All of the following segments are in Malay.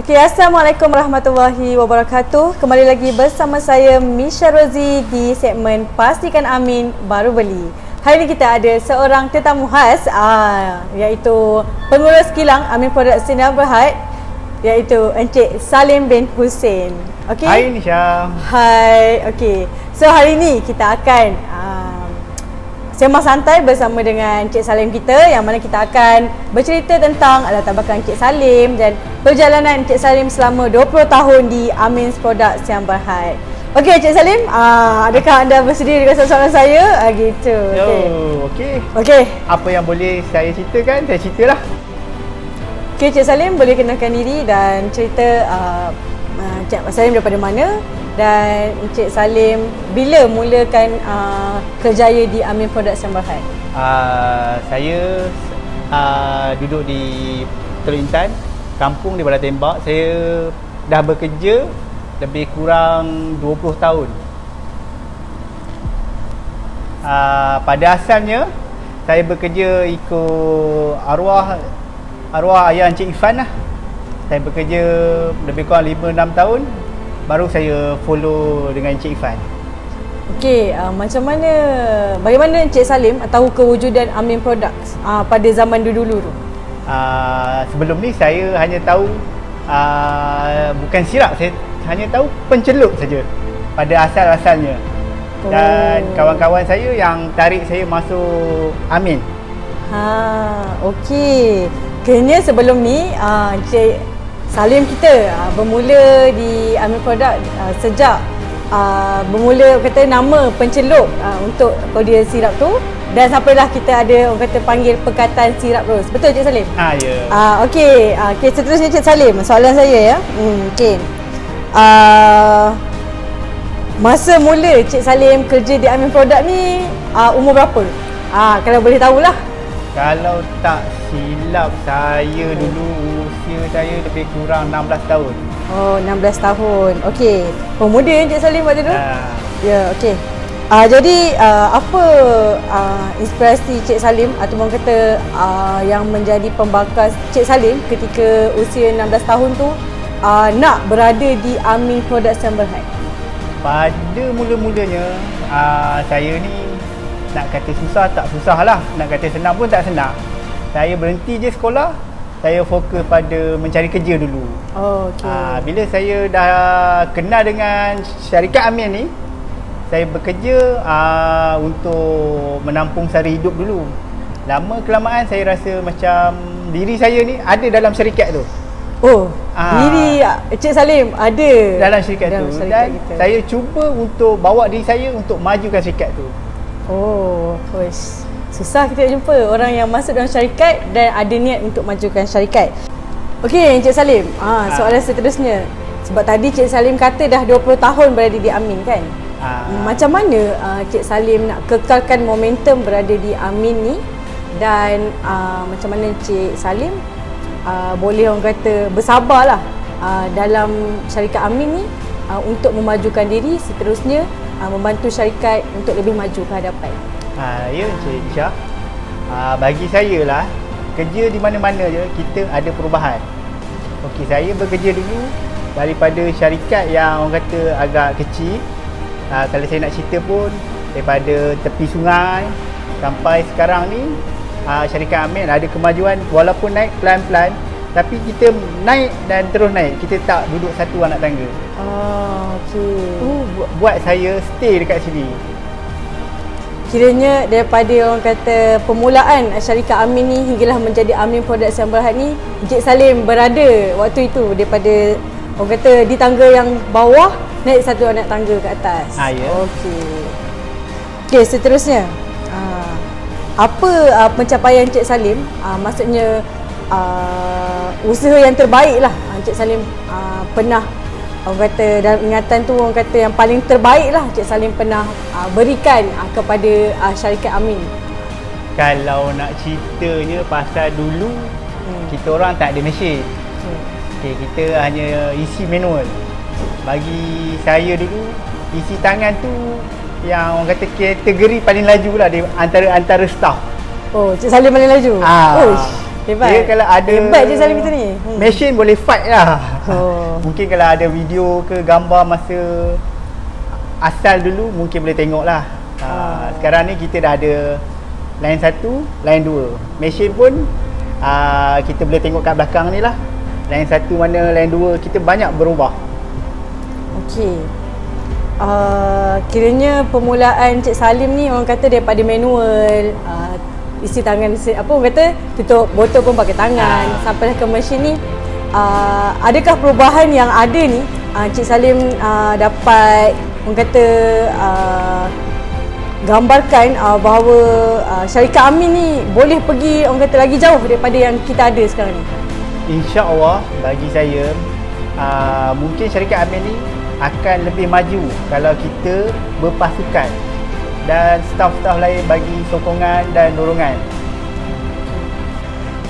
Okay, Assalamualaikum warahmatullahi wabarakatuh. Kembali lagi bersama saya Misha Rozi di segmen Pastikan Amin Baru Beli. Hari ini kita ada seorang tetamu khas iaitu pengurus kilang Amin Production yang Berhad, iaitu Encik Salim bin Hussein. Okay? Hai Nisha. Hai. Okay. So hari ini kita akan sembang santai bersama dengan Encik Salim kita, yang mana kita akan bercerita tentang latar belakang Encik Salim dan perjalanan Encik Salim selama 20 tahun di Amin Products yang Berhad. Okey Encik Salim, adakah anda bersedia dengan soalan saya? Gitu. Okey. Apa yang boleh saya ceritakan, saya ceritalah. Okey Encik Salim, boleh kenalkan diri dan cerita Encik Salim daripada mana? Dan Encik Salim bila mulakan kerjaya di Amin Products yang Berhad? Saya duduk di Teluk Intan, kampung di Bala Tembak. Saya dah bekerja lebih kurang 20 tahun. Pada asalnya saya bekerja ikut arwah ayah Encik Ifan lah. Saya bekerja lebih kurang 5-6 tahun, baru saya follow dengan Encik Ifan. Okey, bagaimana Encik Salim tahu kewujudan Amin Products pada zaman dulu tu? Sebelum ni saya hanya tahu bukan sirap, saya hanya tahu pencelup saja pada asal-asalnya. Dan kawan-kawan saya yang tarik saya masuk Amin. Okey. Kayaknya sebelum ni Encik Salim kita bermula di Amin Product sejak bermula kata nama pencelup untuk powder sirap tu, dan sampailah kita ada orang kata panggil Pekatan Sirap Ros. Betul Cik Salim? Ya. Okey, seterusnya Cik Salim, soalan saya ya. Okey. Masa mula Cik Salim kerja di Amin Product ni umur berapa? Kalau boleh tahulah. Kalau tak silap saya dulu usia saya lebih kurang 16 tahun. Oh, 16 tahun. Okey. Pemuda Encik Salim waktu tu? Ya, okey. Jadi apa inspirasi Cik Salim ataupun kata yang menjadi pembakas Cik Salim ketika usia 16 tahun tu nak berada di Amin Products yang Berhad? Pada mula-mulanya saya ni nak kata susah tak susah lah, nak kata senang pun tak senang. Saya berhenti je sekolah, saya fokus pada mencari kerja dulu. Bila saya dah kenal dengan syarikat Amin ni, saya bekerja untuk menampung sara hidup dulu. Lama kelamaan saya rasa macam diri saya ni ada dalam syarikat tu. Diri Encik Salim ada dalam syarikat tu, dan saya cuba untuk bawa diri saya untuk majukan syarikat tu. Susah kita jumpa orang yang masuk dalam syarikat dan ada niat untuk majukan syarikat. Okey Encik Salim, soalan seterusnya. Sebab tadi Encik Salim kata dah 20 tahun berada di Amin kan? Macam mana Encik Salim nak kekalkan momentum berada di Amin ni, dan macam mana Encik Salim boleh orang kata bersabarlah dalam syarikat Amin ni untuk memajukan diri, seterusnya membantu syarikat untuk lebih maju ke hadapan? Ya Encik Syah, bagi saya lah, kerja di mana-mana je kita ada perubahan. Okey, saya bekerja dulu daripada syarikat yang orang kata agak kecil. Kalau saya nak cerita pun, daripada tepi sungai sampai sekarang ni, syarikat Amin ada kemajuan walaupun naik pelan-pelan, tapi kita naik dan terus naik. Kita tak duduk satu anak tangga. Buat saya stay dekat sini. Kiranya daripada orang kata permulaan syarikat Amin ni hinggalah menjadi Amin Products yang Berhad ni, Encik Salim berada waktu itu daripada orang kata di tangga yang bawah naik satu anak tangga ke atas. Ya. Okey, seterusnya. Apa pencapaian Encik Salim? Maksudnya usaha yang terbaik lah Encik Salim pernah, orang kata dalam ingatan tu, orang kata yang paling terbaik lah Encik Salim pernah berikan kepada syarikat Amin. Kalau nak ceritanya pasal dulu, kita orang tak ada mesin. Kita hanya isi manual. Bagi saya dulu, isi tangan tu yang orang kata kategori paling laju lah antara staff. Cik Salim paling laju? Hebat. Dia kalau ada, hebat Cik Salim kita ni. mesin boleh fight lah. Mungkin kalau ada video ke gambar masa asal dulu mungkin boleh tengok lah. Sekarang ni kita dah ada line 1, line 2. Mesin pun kita boleh tengok kat belakang ni lah. Line 1 mana, line 2, kita banyak berubah. Okey. Kiranya permulaan Encik Salim ni orang kata daripada manual, isi tangan, apa orang kata tutup botol pun pakai tangan, sampai ke mesin ni. Adakah perubahan yang ada ni Encik Salim dapat orang kata gambarkan bahawa syarikat Amin ni boleh pergi orang kata lagi jauh daripada yang kita ada sekarang ni? InsyaAllah bagi saya mungkin syarikat Amin ni akan lebih maju kalau kita berpasukan dan staf-staf lain bagi sokongan dan dorongan.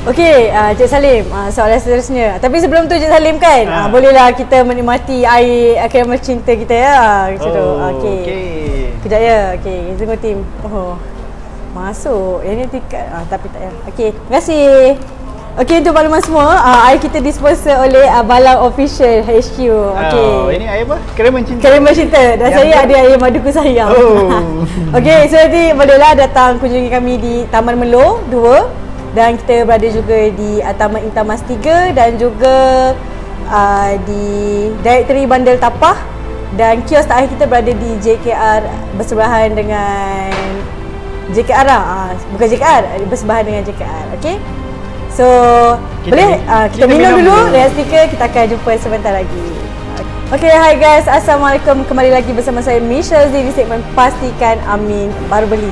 Okey, Cik Salim, soalan seterusnya. Tapi sebelum tu Cik Salim kan, bolehlah kita menikmati air keramat cinta kita ya. Macam tu. Okey. Kejap ya. Okey, kita tunggu tim. Masuk. Yang ni tiket. Tapi tak ya. Okey, terima kasih. Okey, untuk makluman semua, air kita disponsor oleh Balang Official HQ. Okey. Ini air apa? Keramat cinta. Keramat cinta. Dan saya ada air maduku sayang. Okey, so nanti bolehlah datang kunjungi kami di Taman Melo 2. Dan kita berada juga di Taman Intamas 3 dan juga di Directory Bandar Tapah, dan kios terakhir kita berada di JKR bersebelahan dengan JKR bukan JKR, bersebelahan dengan JKR. Okey. So boleh kita minum dulu, lihat stiker, kita akan jumpa sebentar lagi. Okay, hi guys, Assalamualaikum. Kembali lagi bersama saya Michelle Z di segmen Pastikan Amin Baru Beli.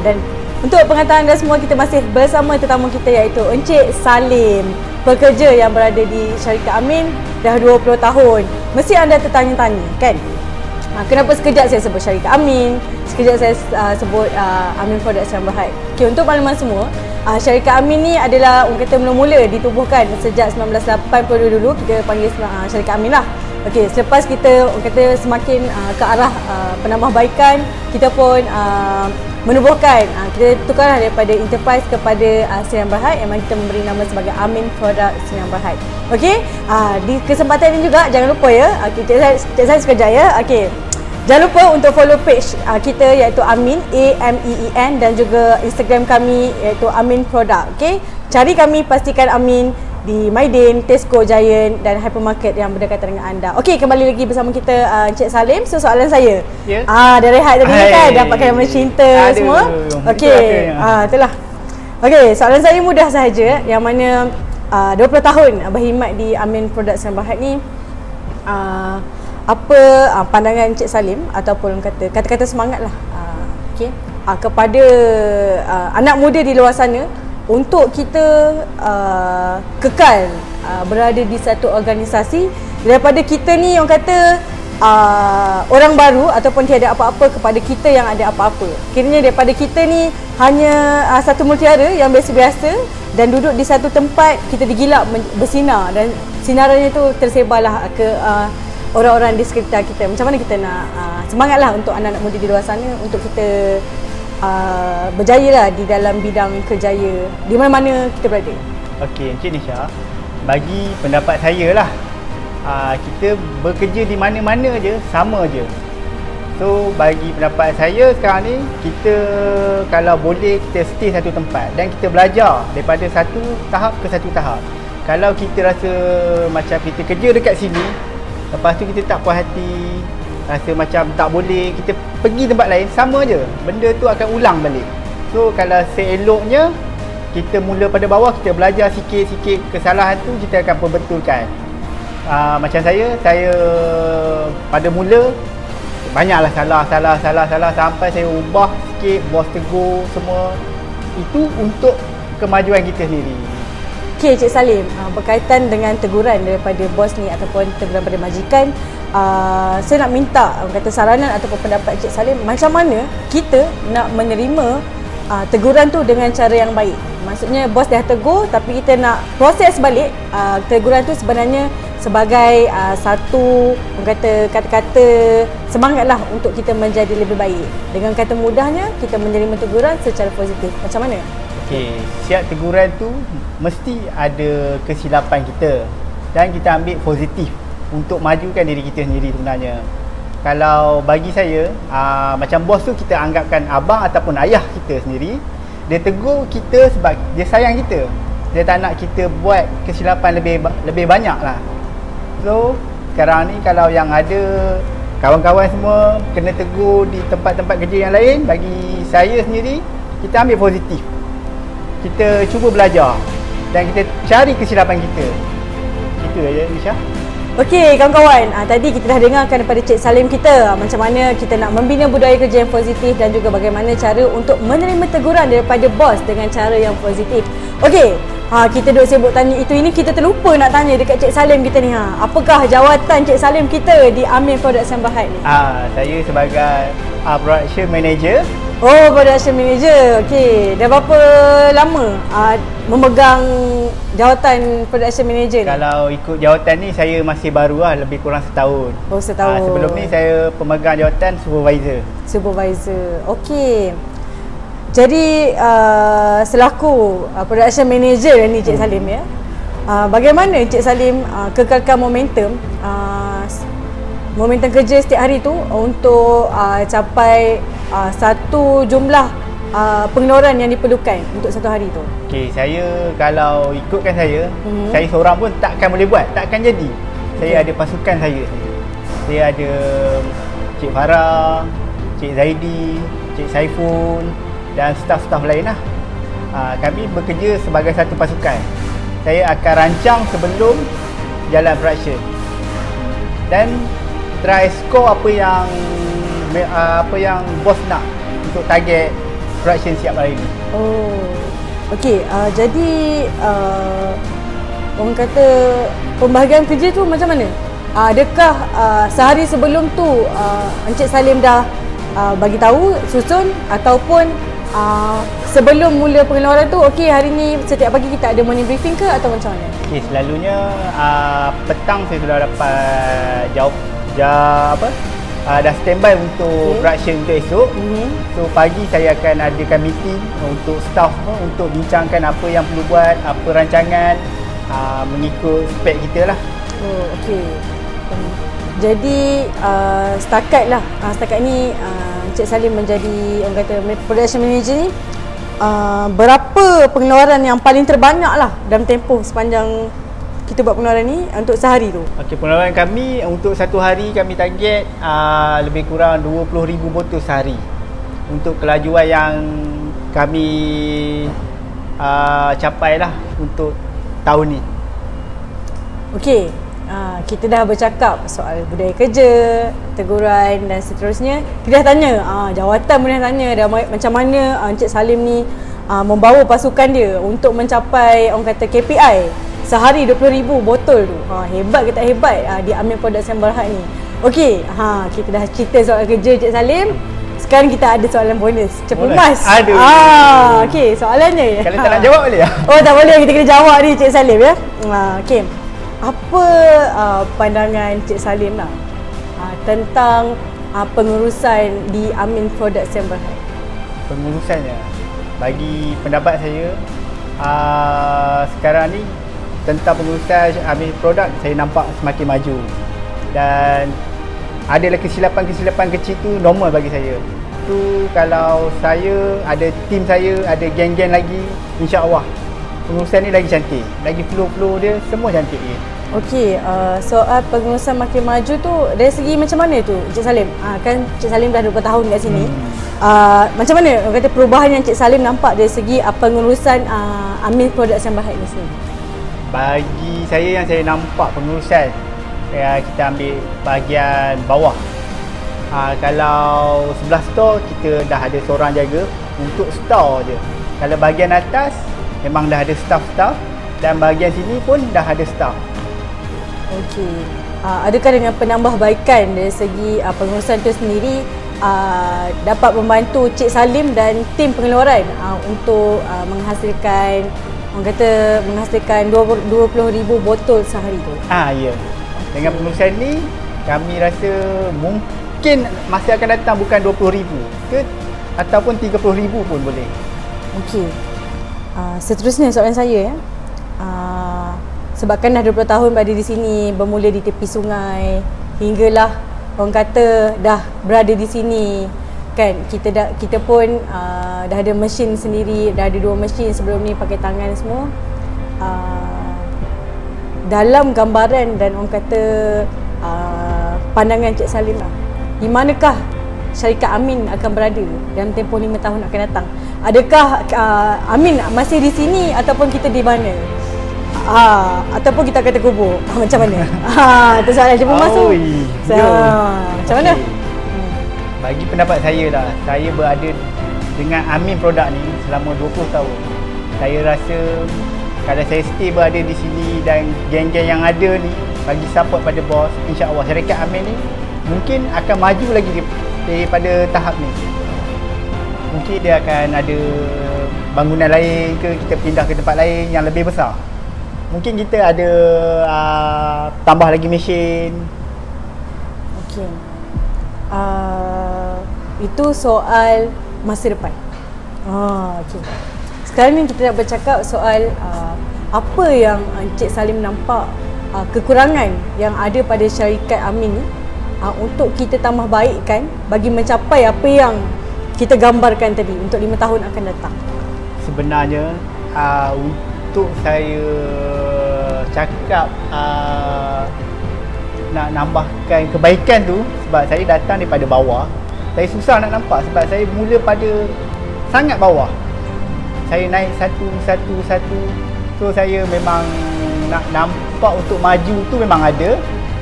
Dan untuk pengetahuan anda semua, kita masih bersama tetamu kita iaitu Encik Salim, pekerja yang berada di syarikat Amin dah 20 tahun. Mesti anda tertanya-tanya kan? Kenapa sekejap saya sebut syarikat Amin, sekejap saya sebut Amin Products Sdn Bhd. Okay, untuk makluman semua, syarikat Amin ni adalah orang kata mula-mula ditubuhkan sejak 1982 dulu. Kita panggil syarikat Amin lah. Okey, selepas kita orang kata semakin ke arah penambahbaikan, kita pun menubuhkan, kita tukarlah daripada Enterprise kepada Sdn Bhd, yang mana kita memberi nama sebagai Amin Products Sdn Bhd. Okey, di kesempatan ini juga jangan lupa ya, cik saya sekejap ya. Okey, jangan lupa untuk follow page kita iaitu Amin, AMEEN, dan juga Instagram kami iaitu Amin Product. Okey, cari kami, pastikan Amin di Maidin, Tesco, Giant dan hypermarket yang berdekatan dengan anda. Okey, kembali lagi bersama kita Encik Salim. So soalan saya, dah rehat tadi kan, dapatkan nama cinta semua. Okey, itulah. Okey, soalan saya mudah sahaja, yang mana 20 tahun berkhidmat di Amin Products Sdn Bhd ni, apa pandangan Encik Salim ataupun kata-kata semangat lah kepada anak muda di luar sana untuk kita kekal berada di satu organisasi, daripada kita ni orang kata orang baru ataupun tiada apa-apa kepada kita yang ada apa-apa. Kiranya daripada kita ni hanya satu mutiara yang biasa-biasa dan duduk di satu tempat, kita digilap bersinar dan sinarannya tu tersebarlah ke orang-orang di sekitar kita. Macam mana kita nak semangatlah untuk anak-anak muda di luar sana untuk kita berjaya lah di dalam bidang kerjaya di mana-mana kita berada. Okey, Encik Nisha, bagi pendapat saya lah, kita bekerja di mana-mana je sama je. So bagi pendapat saya sekarang ni, kita kalau boleh kita stay satu tempat dan kita belajar daripada satu tahap ke satu tahap. Kalau kita rasa macam kita kerja dekat sini, lepas tu kita tak puas hati, rasa macam tak boleh, kita pergi tempat lain, sama je, benda tu akan ulang balik. So kalau seeloknya kita mula pada bawah, kita belajar sikit-sikit, kesalahan tu kita akan perbetulkan. Macam saya pada mula banyaklah salah sampai saya ubah sikit, bos tegur semua. Itu untuk kemajuan kita sendiri. Okey, Cik Salim, berkaitan dengan teguran daripada bos ni ataupun teguran daripada majikan, saya nak minta kata saranan ataupun pendapat Cik Salim, macam mana kita nak menerima teguran tu dengan cara yang baik. Maksudnya bos dah tegur, tapi kita nak proses balik teguran tu sebenarnya sebagai satu kata-kata semangatlah untuk kita menjadi lebih baik. Dengan kata mudahnya, kita menerima teguran secara positif. Macam mana? Okey, siap teguran tu mesti ada kesilapan kita dan kita ambil positif untuk majukan diri kita sendiri sebenarnya. Kalau bagi saya, macam bos tu kita anggapkan abang ataupun ayah kita sendiri. Dia tegur kita sebab dia sayang kita. Dia tak nak kita buat kesilapan lebih banyak lah. So, sekarang ni kalau yang ada kawan-kawan semua kena tegur di tempat-tempat kerja yang lain, bagi saya sendiri, kita ambil positif. Kita cuba belajar dan kita cari kesilapan kita. Itu aja, Nisha. Okey kawan-kawan, tadi kita dah dengarkan daripada Cik Salim kita macam mana kita nak membina budaya kerja yang positif dan juga bagaimana cara untuk menerima teguran daripada bos dengan cara yang positif. Okey, kita duk sibuk tanya itu ini, kita terlupa nak tanya dekat Cik Salim kita ni. Apakah jawatan Cik Salim kita di Amin Production Berhad ni? Saya sebagai production manager. Oh, production manager. Okey, dah berapa lama memegang jawatan production manager ni? Kalau ikut jawatan ni saya masih baru lah, lebih kurang setahun. Oh, setahun. Sebelum ni saya pemegang jawatan supervisor. Supervisor. Okey. Jadi selaku production manager ni Cik Salim ya. Bagaimana Cik Salim kekalkan momentum kerja setiap hari tu untuk capai satu jumlah pengeluaran yang diperlukan untuk satu hari tu? Okey, saya kalau ikutkan saya seorang pun takkan boleh buat, takkan jadi. Saya ada pasukan saya. Saya ada Cik Farah, Cik Zaidi, Cik Saiful dan staf-staf lain lah. Kami bekerja sebagai satu pasukan. Saya akan rancang sebelum jalan production dan try score apa yang bos nak untuk target production siap hari ni. Oh, okey. Jadi orang kata pembahagian kerja tu macam mana? Adakah sehari sebelum tu Encik Salim dah bagi tahu, susun, ataupun sebelum mula pengeluaran tu, okey hari ni setiap pagi kita ada morning briefing ke atau macam mana? Okey, selalunya petang saya sudah dapat dah standby untuk production untuk esok. So pagi saya akan adakan meeting untuk staff untuk bincangkan apa yang perlu buat, apa rancangan mengikut spek kita lah. Oh, okey. Jadi setakat ni Encik Salim menjadi orang kata production manager ni, berapa pengeluaran yang paling terbanyak lah dalam tempoh sepanjang kita buat pengeluaran ni untuk sehari tu? Okey, pengeluaran kami untuk satu hari kami target lebih kurang 20,000 botol sehari untuk kelajuan yang kami capai lah untuk tahun ni. Okey, kita dah bercakap soal budaya kerja, teguran dan seterusnya. Kita dah tanya, jawatan pun dah tanya dah macam mana Encik Salim ni membawa pasukan dia untuk mencapai orang kata KPI sehari 20,000 botol tu. Hebat ke tak hebat di Amin Production Berhad ni. Okey, kita dah cerita soal kerja Encik Salim. Sekarang kita ada soalan bonus. Cepat mas. Aduh. Okey, soalannya. Kalau tak nak jawab boleh tak? Oh, tak boleh, kita kena jawab ni Encik Salim ya. Okey. Apa pandangan Encik Salim lah tentang pengurusan di Amin Production Berhad? Pengurusannya, bagi pendapat saya, sekarang ni tentang pengurusan Amin Product saya nampak semakin maju dan adalah kesilapan-kesilapan kecil tu normal bagi saya. Tu kalau saya ada tim saya, ada geng-geng lagi, insya-Allah pengurusan ni lagi cantik, lagi flow-flow dia semua cantik dia. Okey, soal pengurusan makin maju tu dari segi macam mana tu Encik Salim? Kan Encik Salim dah 20 tahun kat sini. Macam mana orang kata perubahan yang Encik Salim nampak dari segi pengurusan Amin Production Berhad ni sendiri? Bagi saya yang saya nampak pengurusan, kita ambil bahagian bawah. Kalau sebelah store kita dah ada seorang jaga untuk store je. Kalau bahagian atas memang dah ada staff-staff dan bahagian sini pun dah ada staff. Okey. Adakah dengan penambahbaikan dari segi pengurusan tu sendiri dapat membantu Cik Salim dan tim pengeluaran untuk menghasilkan orang kata menghasilkan 20,000 botol sehari tu? Ya. Dengan pengurusan ni kami rasa mungkin masa akan datang bukan 20,000 ke ataupun 30,000 pun boleh. Okey. Seterusnya soalan saya ya. Sebabkan dah 20 tahun berada di sini, bermula di tepi sungai, hinggalah orang kata dah berada di sini kan, kita pun dah ada mesin sendiri, dah ada 2 mesin sebelum ni pakai tangan semua. Dalam gambaran dan orang kata pandangan Cik Salim lah, di manakah syarikat Amin akan berada dalam tempoh 5 tahun akan datang? Adakah Amin masih di sini ataupun kita di mana? Ataupun kita akan terkubur? Macam mana? Itu soalan jemput masuk. Macam mana? Bagi pendapat saya lah, saya berada dengan Amin Product ni selama 20 tahun. Saya rasa kalau saya stay berada di sini dan geng-geng yang ada ni bagi support pada bos, insya-Allah syarikat Amin ni mungkin akan maju lagi daripada tahap ni. Mungkin dia akan ada bangunan lain ke, kita pindah ke tempat lain yang lebih besar. Mungkin kita ada tambah lagi mesin. Okey. Itu soal masa depan. Okey. Sekarang ni kita nak bercakap soal apa yang Encik Salim nampak kekurangan yang ada pada syarikat Amin ni untuk kita tambah baikkan bagi mencapai apa yang kita gambarkan tadi untuk 5 tahun akan datang. Sebenarnya untuk saya cakap nak nambahkan kebaikan tu, sebab saya datang daripada bawah, saya susah nak nampak sebab saya mula pada sangat bawah. Saya naik satu. So saya memang nak nampak untuk maju tu memang ada.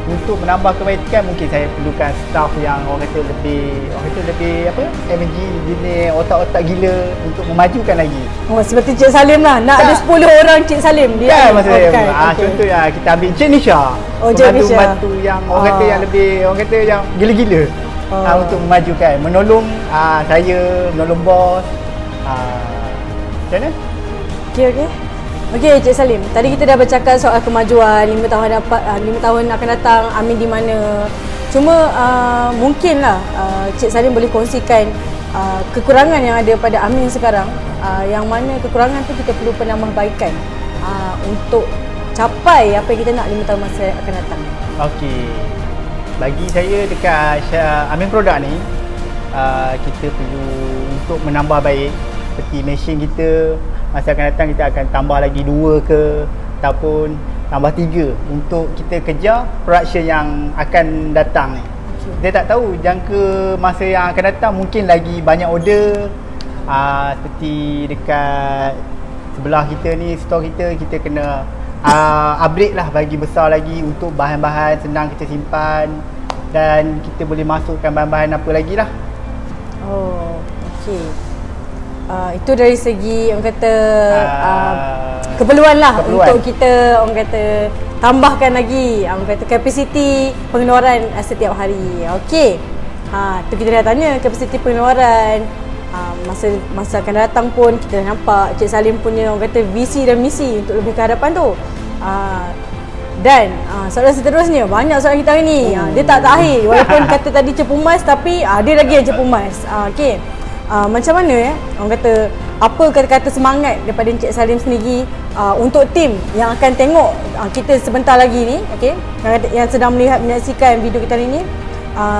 Untuk menambah kebaikan mungkin saya perlukan staff yang orang kata lebih apa, energy gila, otak-otak gila untuk memajukan lagi. Seperti Cik Salim lah, nak ada 10 orang Cik Salim dia. Kan maksudnya contohnya kita ambil Cik Nisha. Pembantu yang orang kata yang lebih, orang kata yang gila-gila. Untuk memajukan, menolong saya, menolong bos. Macam mana? Okey Cik Salim, tadi kita dah bercakap soal kemajuan 5 tahun akan datang Amin di mana. Cuma mungkinlah Cik Salim boleh kongsikan kekurangan yang ada pada Amin sekarang, yang mana kekurangan tu kita perlu penambahbaikan untuk capai apa yang kita nak 5 tahun masa akan datang. Okey. Bagi saya dekat Amin Product ni, kita perlu untuk menambah baik seperti mesin kita. Masa akan datang kita akan tambah lagi 2 ke ataupun tambah 3 untuk kita kejar production yang akan datang ni. Kita tak tahu jangka masa yang akan datang mungkin lagi banyak order. Seperti dekat sebelah kita ni, store kita kena upgrade lah bagi besar lagi untuk bahan-bahan senang kita simpan dan kita boleh masukkan bahan-bahan apa lagi lah. Okey. Itu dari segi orang kata keperluan lah untuk kita orang kata tambahkan lagi orang kata kapasiti pengeluaran setiap hari. Okey. Tu kita dah tanya kapasiti pengeluaran. Masa akan datang pun kita dah nampak Cik Salim punya orang kata visi dan misi untuk lebih ke hadapan tu. Dan soalan seterusnya, banyak soalan kita hari ni. Dia tak akhir walaupun kata tadi cepu mas, tapi ada lagi yang cepu mas. Okey. Macam mana orang kata, apa kata-kata semangat daripada Encik Salim sendiri untuk tim yang akan tengok kita sebentar lagi ni, okey, yang sedang menyaksikan video kita hari ni,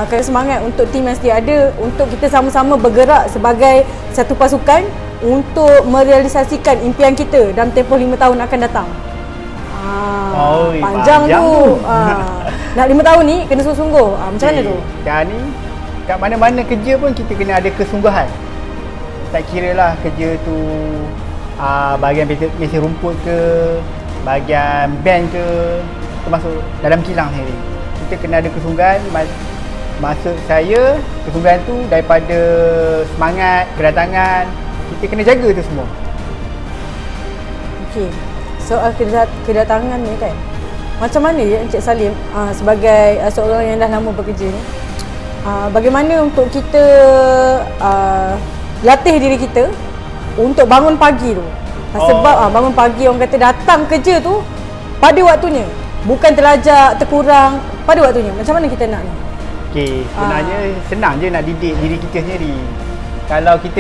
kata semangat untuk tim yang sedia ada untuk kita sama-sama bergerak sebagai satu pasukan untuk merealisasikan impian kita dalam tempoh 5 tahun akan datang. Panjang tu. Nak 5 tahun ni kena sungguh-sungguh. Macam mana tu? Sekarang ni kat mana-mana kerja pun kita kena ada kesungguhan. Tak kira lah kerja tu bahagian mesin rumput ke, bahagian band ke, termasuk dalam kilang sendiri. Kita kena ada kesungguhan. Maksud saya, kesungguhan tu daripada semangat, kedatangan, kita kena jaga tu semua. Okey. Soal kedatangan ni kan, macam mana ya Encik Salim sebagai seorang yang dah lama bekerja ni, bagaimana untuk kita latih diri kita untuk bangun pagi tu? Sebab bangun pagi orang kata datang kerja tu pada waktunya, bukan terlajak, terkurang, pada waktunya. Macam mana kita nak ni? Okey, sebenarnya senang je nak didik diri kita sendiri. Kalau kita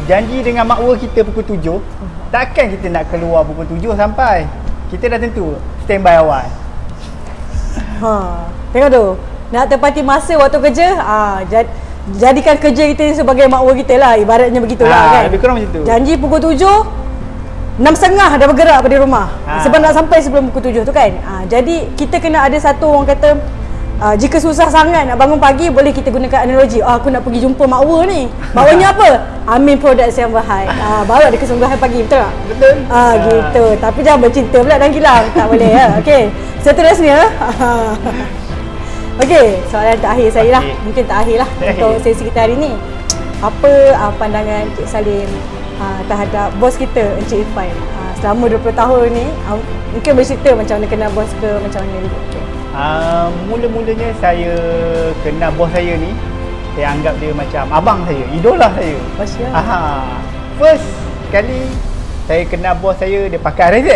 janji dengan makwa kita pukul 7, takkan kita nak keluar pukul 7 sampai. Kita dah tentu standby awal. Tengok tu. Nak tepati masa waktu kerja, jadikan kerja kita ni sebagai makmur kita lah. Ibaratnya begitulah kan. Lebih kurang macam tu. Janji pukul 7, 6.30 dah bergerak pada rumah. Sebab nak sampai sebelum pukul 7 tu kan. Jadi kita kena ada satu orang kata, jika susah sangat nak bangun pagi, boleh kita gunakan analogi. Aku nak pergi jumpa makmur ni. Makmurnya apa? Amin Product Siam Berhad. Baru ada kesungguhan pagi, betul tak? Betul. Gitu. Tapi jangan bercinta pula dan kilang. Tak boleh ya. Okey. Seterusnya. Okey, soalan terakhir saya lah. Mungkin terakhir lah untuk sesi kita hari ni. Apa pandangan Encik Salim terhadap bos kita, Encik Irfan? Selama 20 tahun ni, mungkin bercerita macam mana kenal bos ke, macam mana dulu? Okay. Mula-mulanya saya kenal bos saya ni, saya anggap dia macam abang saya, idola saya. First kali saya kenal bos saya, dia pakai RZ.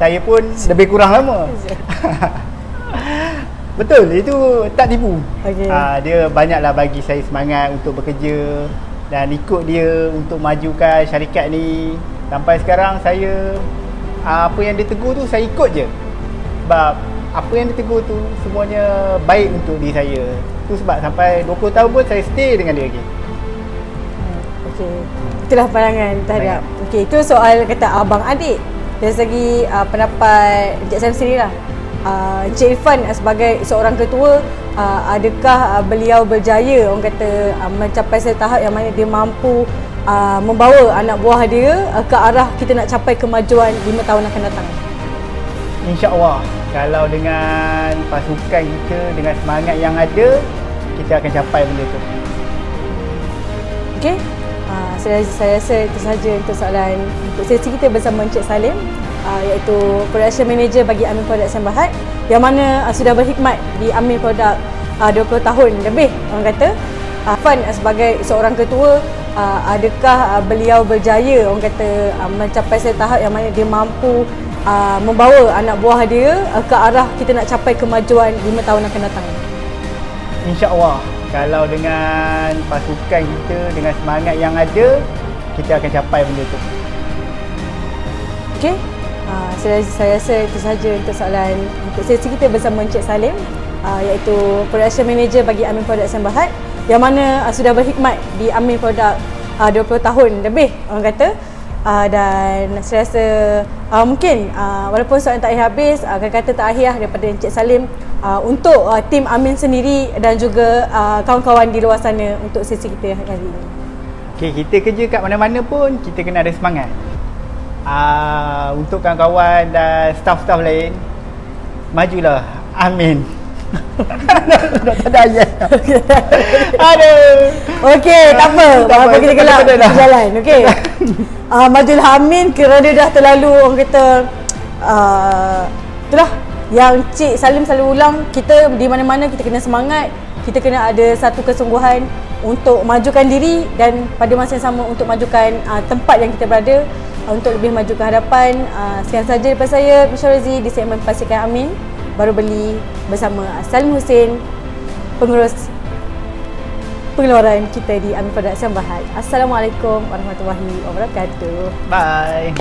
Saya pun lebih kurang lama. Betul, itu tak tipu. Okay. Dia banyaklah bagi saya semangat untuk bekerja dan ikut dia untuk majukan syarikat ni. Sampai sekarang saya, apa yang dia tegur tu saya ikut je. Sebab apa yang dia tegur tu semuanya baik untuk diri saya. Tu sebab sampai 20 tahun pun saya stay dengan dia lagi. Okey. Itulah pandangan terhadap. Okey, itu soal kata abang adik. Dari segi pendapat Encik Salim sendiri lah. Encik Irfan sebagai seorang ketua, adakah beliau berjaya orang kata mencapai satu tahap yang mana dia mampu membawa anak buah dia ke arah kita nak capai kemajuan 5 tahun akan datang? InsyaAllah, kalau dengan pasukan kita, dengan semangat yang ada, kita akan capai benda tu. Okey, saya rasa itu sahaja untuk soalan untuk sesi kita bersama Encik Salim, iaitu Production Manager bagi Amin Product Siam Berhad, yang mana sudah berkhidmat di Amin Product 20 tahun lebih. Orang kata Irfan sebagai seorang ketua, adakah beliau berjaya orang kata mencapai satu tahap yang mana dia mampu membawa anak buah dia ke arah kita nak capai kemajuan 5 tahun akan datang? InsyaAllah, kalau dengan pasukan kita, dengan semangat yang ada, kita akan capai benda tu. Okey, saya rasa itu sahaja untuk soalan untuk sesi kita bersama Encik Salim, iaitu Production Manager bagi Amin Product Siam Berhad, yang mana sudah berkhidmat di Amin Product 20 tahun lebih orang kata. Dan saya rasa mungkin walaupun soalan tak habis, kata terakhir daripada Encik Salim untuk tim Amin sendiri dan juga kawan-kawan di luar sana untuk sesi kita hari ini. Okay, kita kerja kat mana-mana pun kita kena ada semangat. Untuk kawan-kawan dan staff-staff lain, majulah. Amin. Tak ada ayat. Aduh. Okey, tak apa. Apa kita gelap jalan. Okey. Majulah amin kerana dah terlalu orang kata itulah yang Cik Salim selalu ulang, kita di mana-mana kita kena semangat, kita kena ada satu kesungguhan untuk majukan diri dan pada masa yang sama untuk majukan tempat yang kita berada untuk lebih maju ke hadapan. Sekian saja daripada saya, Misha Razi, di segmen Pastikan Amin Baru Beli bersama Salim Hussein, pengurus pengeluaran kita di Amin Product Siam Berhad. Assalamualaikum warahmatullahi wabarakatuh. Bye.